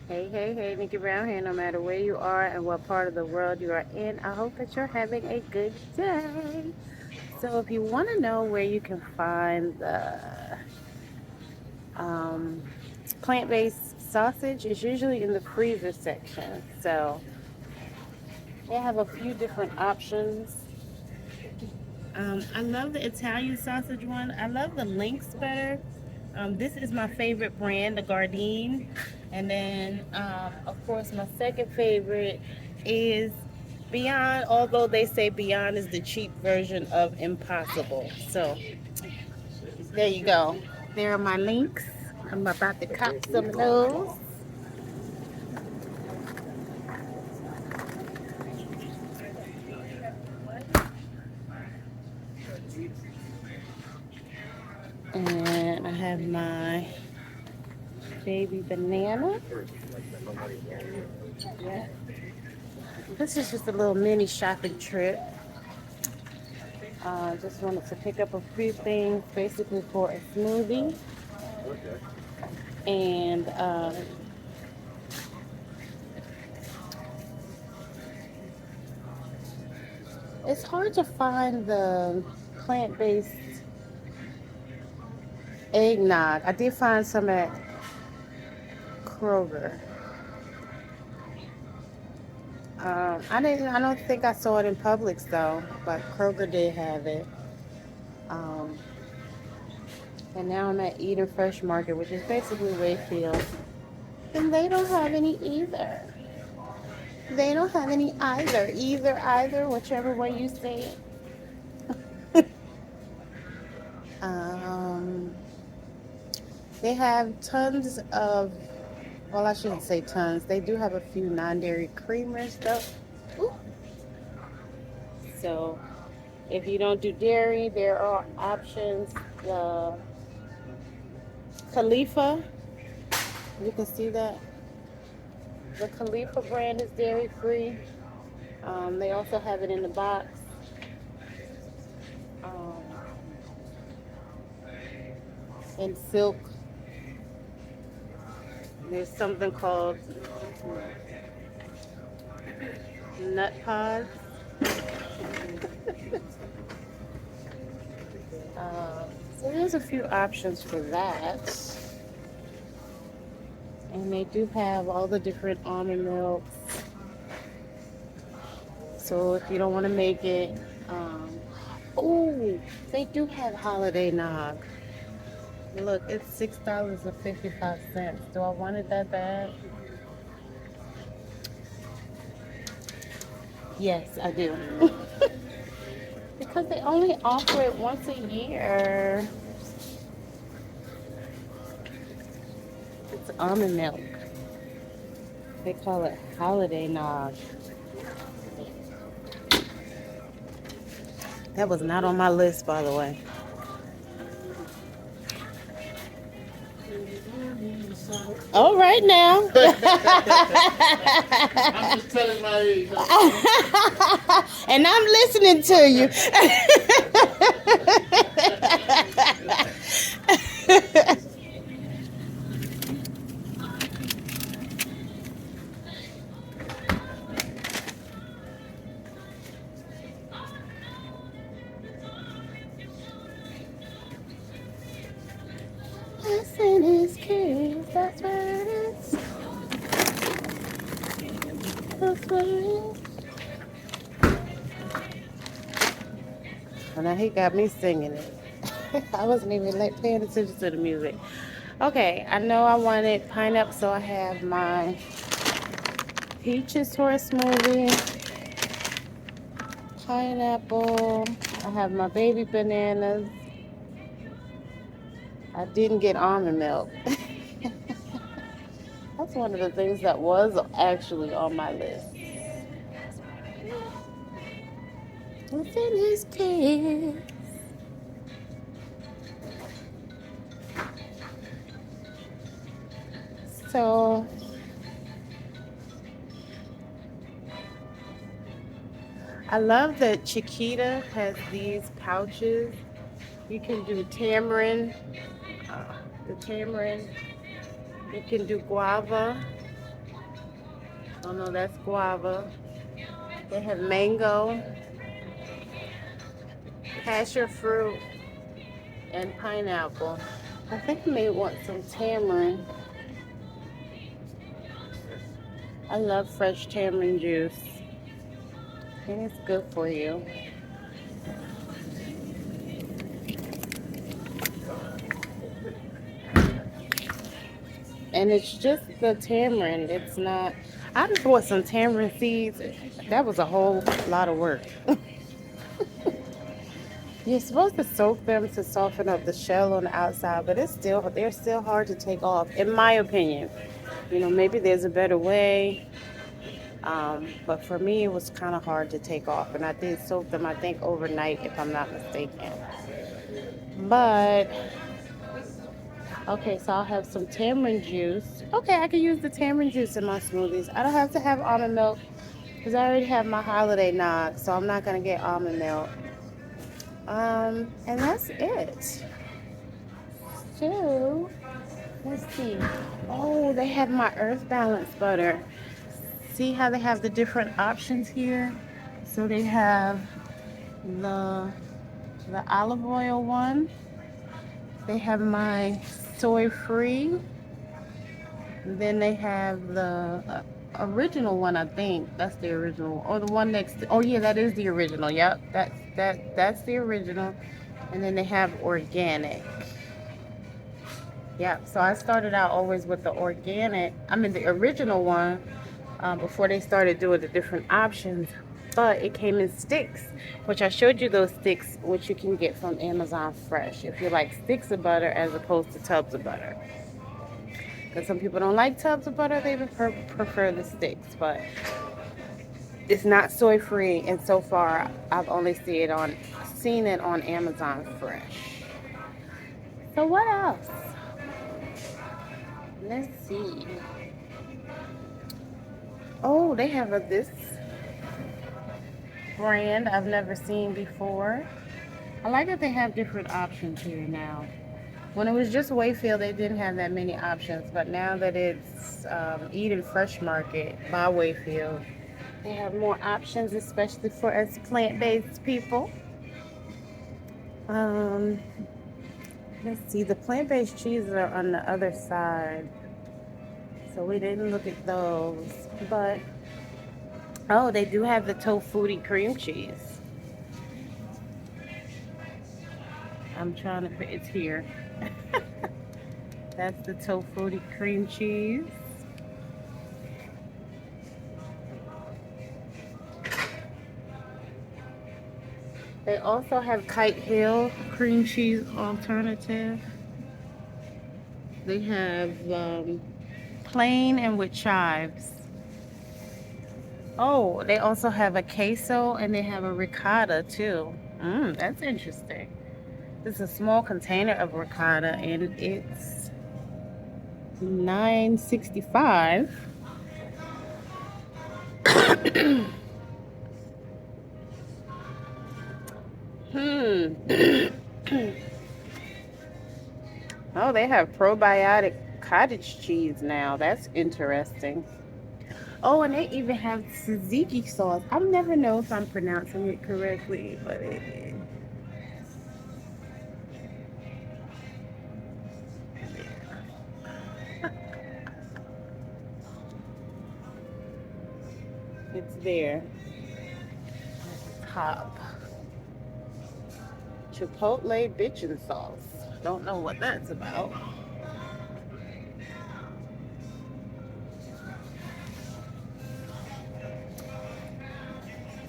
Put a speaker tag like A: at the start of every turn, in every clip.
A: Hey, hey, hey, Nikki Brown here. No matter where you are and what part of the world you are in, I hope that you're having a good day. So, if you want to know where you can find the um, plant-based sausage, it's usually in the freezer section. So, they have a few different options. I love the Italian sausage one. I love the Lynx better. This is my favorite brand, the Gardein. And then, of course, my second favorite is Beyond, although they say Beyond is the cheap version of Impossible. So, there you go. There are my links. I'm about to cop some of those. And I have my baby banana. This is just a little mini shopping trip. Just wanted to pick up a few things basically for a smoothie. And it's hard to find the plant-based eggnog. I did find some at Kroger. I don't think I saw it in Publix though, but Kroger did have it. Um, and now I'm at Eden Fresh Market, which is basically Wayfield, and they don't have any either. They don't have any either. Either, whichever way you say it. Um, they have tons of, well, I shouldn't say tons. They do have a few non-dairy creamers though. Ooh. So if you don't do dairy, there are options. The Khalifa, you can see that. The Khalifa brand is dairy free. They also have it in the box. Um, in silk, there's something called nut pods. So there's a few options for that. And they do have all the different almond milks. So if you don't want to make it, oh, they do have holiday nog. Look, it's $6.55. Do I want it that bad? Yes, I do. Because they only offer it once a year. It's almond milk. They call it holiday nog. That was not on my list, by the way. All right now.
B: I'm just telling my age.
A: And I'm listening to you. Listen is kids, that's what it is. That's what it is. Well, now he got me singing it. I wasn't even like paying attention to the music. Okay, I know I wanted pineapple, so I have my peaches for a smoothie, pineapple. I have my baby bananas. I didn't get almond milk. That's one of the things that was actually on my list. What's in his case? So I love that Chiquita has these pouches. You can do tamarind, the tamarind. You can do guava. Oh no, that's guava. They have mango, passion fruit, and pineapple. I think I may want some tamarind. I love fresh tamarind juice. And it's good for you. And it's just the tamarind. It's not. I just bought some tamarind seeds. That was a whole lot of work. You're supposed to soak them to soften up the shell on the outside, but they're still hard to take off, in my opinion. You know, maybe there's a better way. But for me, it was kind of hard to take off, and I did soak them, I think, overnight, if I'm not mistaken. But okay, so I'll have some tamarind juice. Okay, I can use the tamarind juice in my smoothies. I don't have to have almond milk because I already have my holiday nog, so I'm not gonna get almond milk. And that's it. So let's see. Oh, they have my Earth Balance butter. See how they have the different options here? So they have the olive oil one. They have my soy free. Then they have the original one, I think. That's the original. Or the one next to, oh yeah, that is the original. Yep, that's the original. And then they have organic. Yeah, so I started out always with the organic, I mean the original one, before they started doing the different options. But it came in sticks, which I showed you those sticks, which you can get from Amazon Fresh if you like sticks of butter as opposed to tubs of butter. Because some people don't like tubs of butter, they prefer the sticks. But it's not soy free, and so far I've only seen it on Amazon Fresh. So what else? Let's see. Oh, they have this brand I've never seen before. I like that they have different options here now. When it was just Wayfield, they didn't have that many options, but now that it's Eden Fresh Market by Wayfield, they have more options, especially for us plant-based people. Um, let's see, the plant-based cheeses are on the other side, so we didn't look at those. But oh, they do have the tofu cream cheese. I'm trying to, it's here. That's the tofu cream cheese. They also have Kite Hill cream cheese alternative. They have plain and with chives. Oh, they also have a queso and they have a ricotta too. That's interesting. This is a small container of ricotta and it's $9.65. Oh, they have probiotic cottage cheese now. That's interesting. Oh, and they even have tzatziki sauce. I never know if I'm pronouncing it correctly, but it's there. Top. Chipotle bitchin' sauce. Don't know what that's about.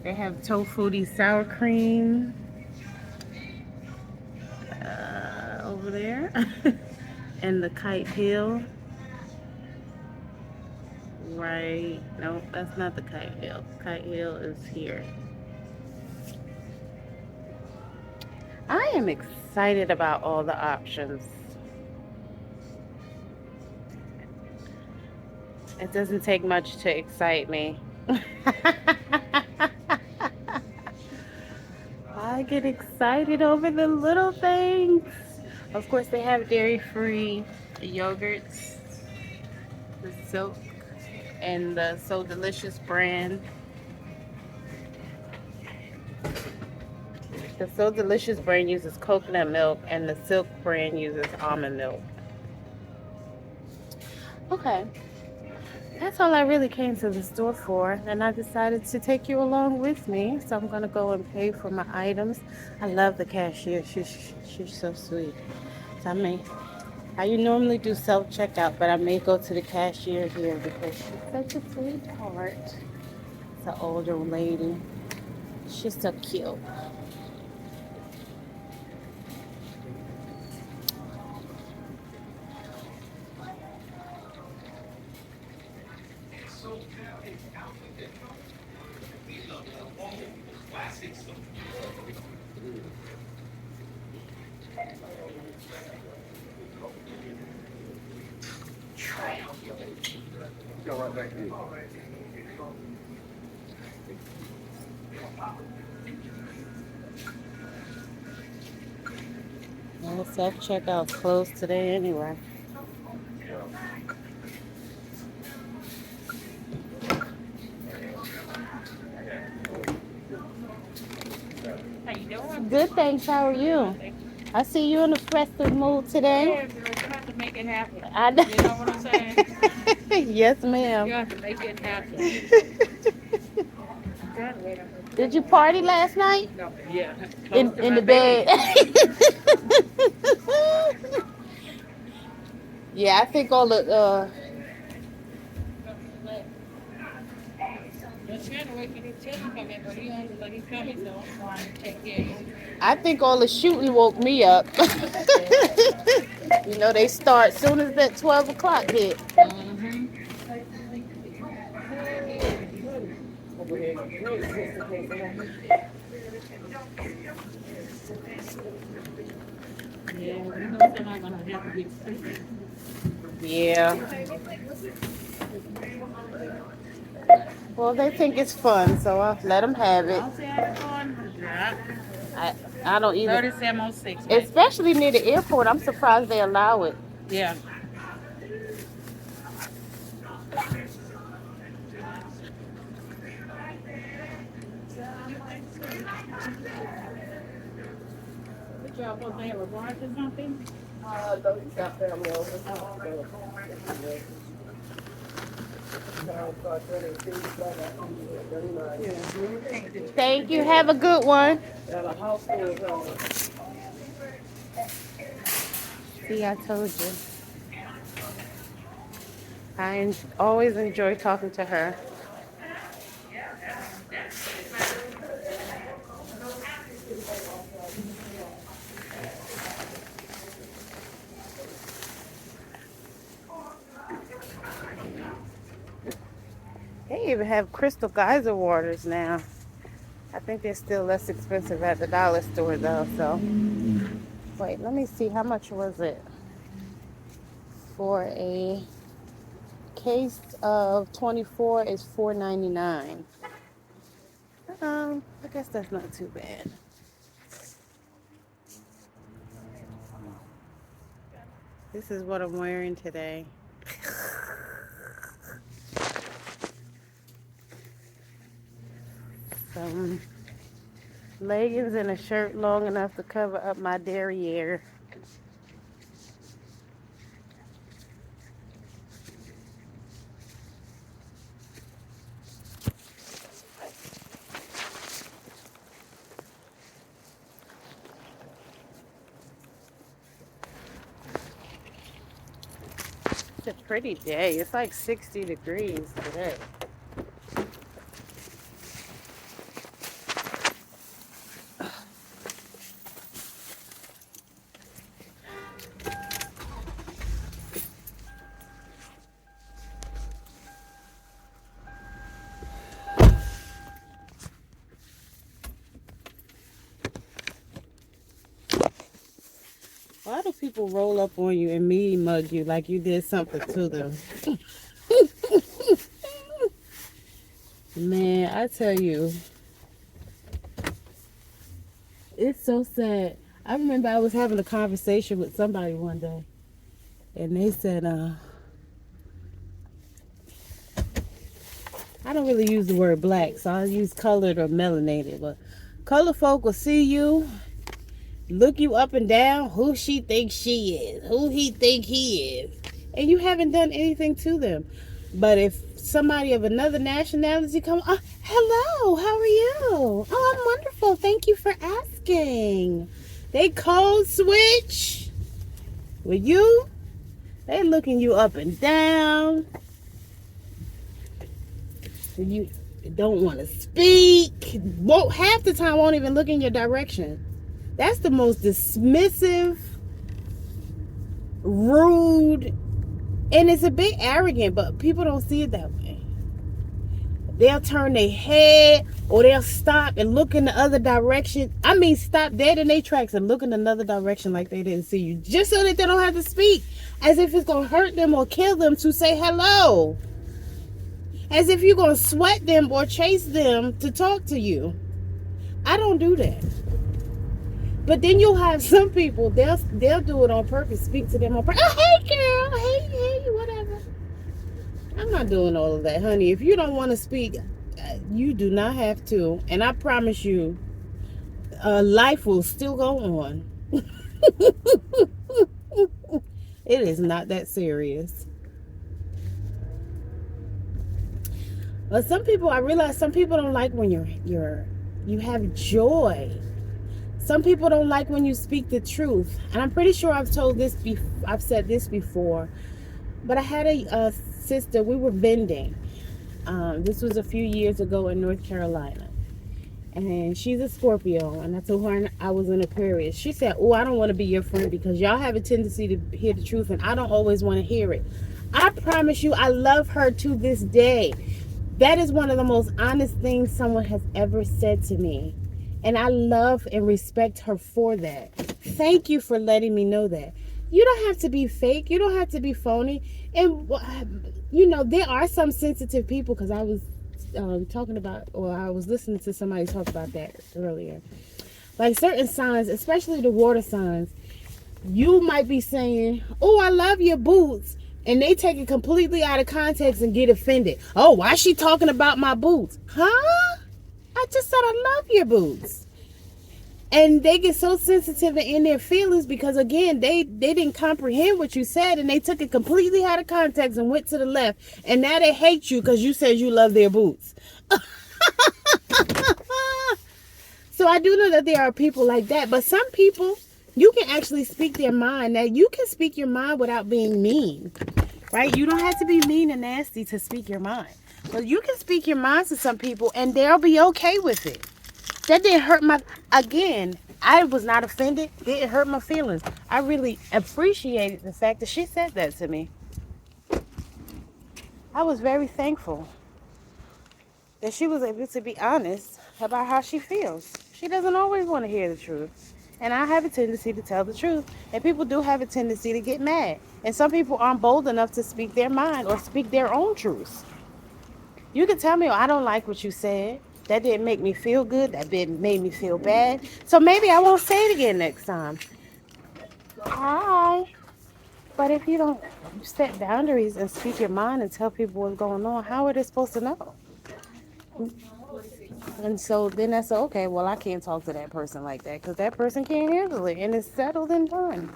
A: They have tofu sour cream over there. And the Kite Hill. Right. No, that's not the Kite Hill. Kite Hill is here. I am excited about all the options. It doesn't take much to excite me. I get excited over the little things. Of course, they have dairy-free yogurts, the silk. And the So Delicious brand. The So Delicious brand uses coconut milk, and the Silk brand uses almond milk. Okay, that's all I really came to the store for, and I decided to take you along with me. So I'm gonna go and pay for my items. I love the cashier. She's so sweet. So I normally do self checkout, but I may go to the cashier here because she's such a sweetheart. It's an older lady. She's so cute. Well, self checkout's closed today anyway.
B: How you doing?
A: Good, thanks. How are you? I see you in a festive mood today.
B: Yeah, girl, you have to make it happen.
A: I know.
B: You know what I'm saying?
A: Yes, ma'am.
B: You have to make it happen. God, wait,
A: Did you party last night?
B: no, yeah.
A: In the bed. Yeah, I think all the
B: Just trying to wait for these children to come in, but he only but he's coming, so I'm trying to take care of you.
A: I think all the shooting woke me up. You know, they start soon as that 12 o'clock hit.
B: Mm-hmm. Yeah, you know they're not gonna have to be stupid.
A: Yeah. Well, they think it's fun, so I'll let them have it.
B: I'll say I'm going. Yeah.
A: I don't either.
B: 3706, man.
A: Especially near the airport, I'm surprised they allow it.
B: Yeah. What y'all supposed to have a brunch or something?
C: Those got family over.
A: Thank you. Have a good one. See, I told you. I always enjoy talking to her. They even have crystal geyser waters now. I think they're still less expensive at the dollar store though, so. Wait, let me see. How much was it? For a case of 24 is $4.99. I guess that's not too bad. This is what I'm wearing today. Some leggings and a shirt long enough to cover up my derriere. It's a pretty day. It's like 60 degrees today. Why do people roll up on you and me mug you like you did something to them? Man, I tell you, it's so sad. I remember I was having a conversation with somebody one day, and they said, I don't really use the word black, so I use colored or melanated. But colored folk will see you, look you up and down, who she thinks she is, who he think he is, and you haven't done anything to them. But if somebody of another nationality come, oh, hello, how are you? Oh, I'm wonderful. Thank you for asking. They code switch with you. They looking you up and down. You don't want to speak. Won't half the time won't even look in your direction. That's the most dismissive, rude, and it's a bit arrogant, but people don't see it that way. They'll turn their head or they'll stop and look in the other direction. I mean, stop dead in their tracks and look in another direction like they didn't see you, just so that they don't have to speak, as if it's going to hurt them or kill them to say hello. As if you're going to sweat them or chase them to talk to you. I don't do that. But then you'll have some people, they'll do it on purpose, speak to them on purpose. Oh, hey, girl. Hey, whatever. I'm not doing all of that, honey. If you don't want to speak, you do not have to. And I promise you, life will still go on. It is not that serious. But some people, I realize some people don't like when you have joy. Some people don't like when you speak the truth. And I'm pretty sure I've said this before. But I had a sister, we were vending. This was a few years ago in North Carolina. And she's a Scorpio. And I told her I was an Aquarius. She said, oh, I don't want to be your friend because y'all have a tendency to hear the truth and I don't always want to hear it. I promise you, I love her to this day. That is one of the most honest things someone has ever said to me. And I love and respect her for that. Thank you for letting me know that. You don't have to be fake. You don't have to be phony. And, you know, there are some sensitive people, because I was I was listening to somebody talk about that earlier. Like certain signs, especially the water signs, you might be saying, oh, I love your boots. And they take it completely out of context and get offended. Oh, why is she talking about my boots? Huh? I just said I love your boots. And they get so sensitive and in their feelings because, again, they didn't comprehend what you said and they took it completely out of context and went to the left. And now they hate you because you said you love their boots. So I do know that there are people like that. But some people, you can actually speak their mind. Now, you can speak your mind without being mean, right? You don't have to be mean and nasty to speak your mind. But you can speak your mind to some people and they'll be okay with it. That didn't hurt again, I was not offended. It didn't hurt my feelings. I really appreciated the fact that she said that to me. I was very thankful that she was able to be honest about how she feels. She doesn't always want to hear the truth. And I have a tendency to tell the truth. And people do have a tendency to get mad. And some people aren't bold enough to speak their mind or speak their own truth. You can tell me, oh, I don't like what you said. That didn't make me feel good. That didn't make me feel bad. So maybe I won't say it again next time. Hi. But if you don't set boundaries and speak your mind and tell people what's going on, how are they supposed to know? And so then that's okay. Well, I can't talk to that person like that because that person can't handle it. And it's settled and done.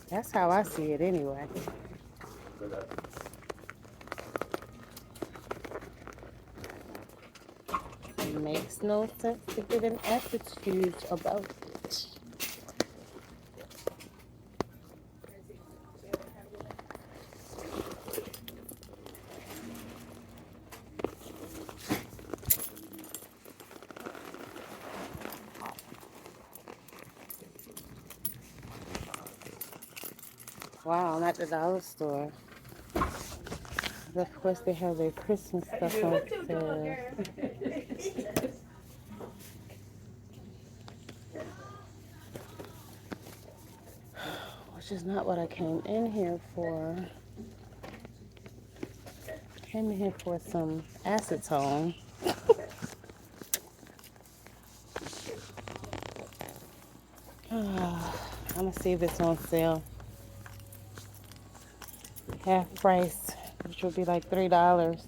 A: That's how I see it anyway. It makes no sense to get an attitude about it. Wow, I'm at the dollar store. Of course, they have their Christmas stuff on sale. Which is not what I came in here for. I came in here for some acetone. I'm gonna see if it's on sale. Half price. which would be like $3.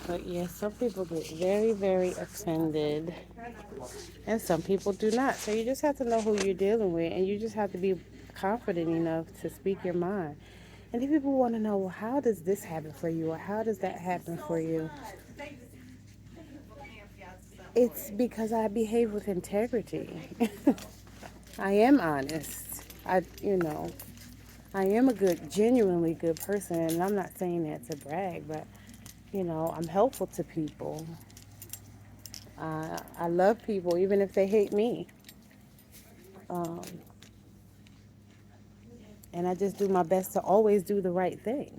A: But yeah, some people get very, very offended, and some people do not. So you just have to know who you're dealing with, and you just have to be confident enough to speak your mind. And if people want to know, well, how does this happen for you, or how does that happen for you? It's because I behave with integrity. I am honest. I am a good, genuinely good person, and I'm not saying that to brag, but I'm helpful to people. I love people even if they hate me. Um, and I just do my best to always do the right thing.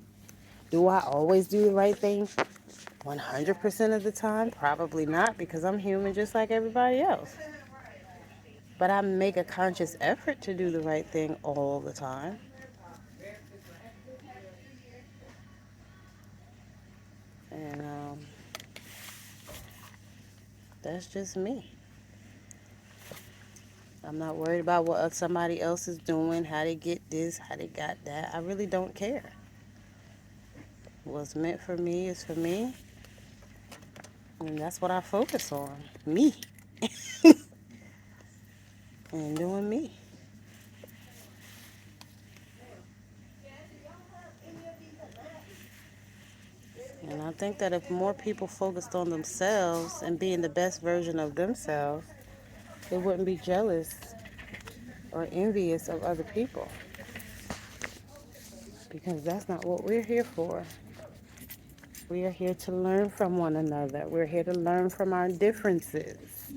A: Do I always do the right thing 100% of the time? Probably not, because I'm human just like everybody else. But I make a conscious effort to do the right thing all the time. And that's just me. I'm not worried about what somebody else is doing, how they get this, how they got that. I really don't care. What's meant for me is for me. And that's what I focus on. Me. And doing me. And I think that if more people focused on themselves and being the best version of themselves, they wouldn't be jealous or envious of other people. Because that's not what we're here for. We are here to learn from one another. We're here to learn from our differences.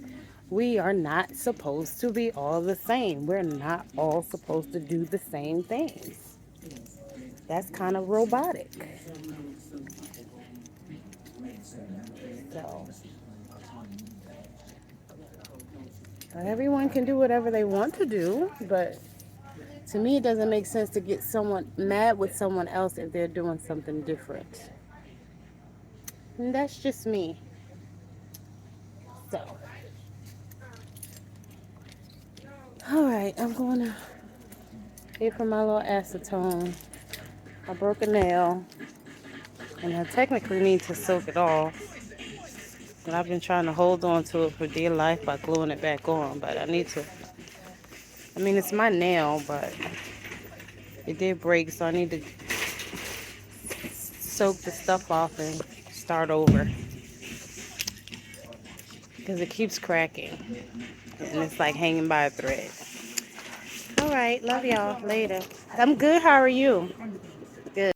A: We are not supposed to be all the same. We're not all supposed to do the same things. That's kind of robotic. So, everyone can do whatever they want to do, but to me, it doesn't make sense to get someone mad with someone else if they're doing something different. And that's just me. So, all right, I'm going to pay for my little acetone. I broke a nail, and I technically need to soak it off. And I've been trying to hold on to it for dear life by gluing it back on, but I need to. I mean, it's my nail, but it did break, so I need to soak the stuff off and start over because it keeps cracking and it's like hanging by a thread. All right, love y'all. Later. I'm good. How are you? Good.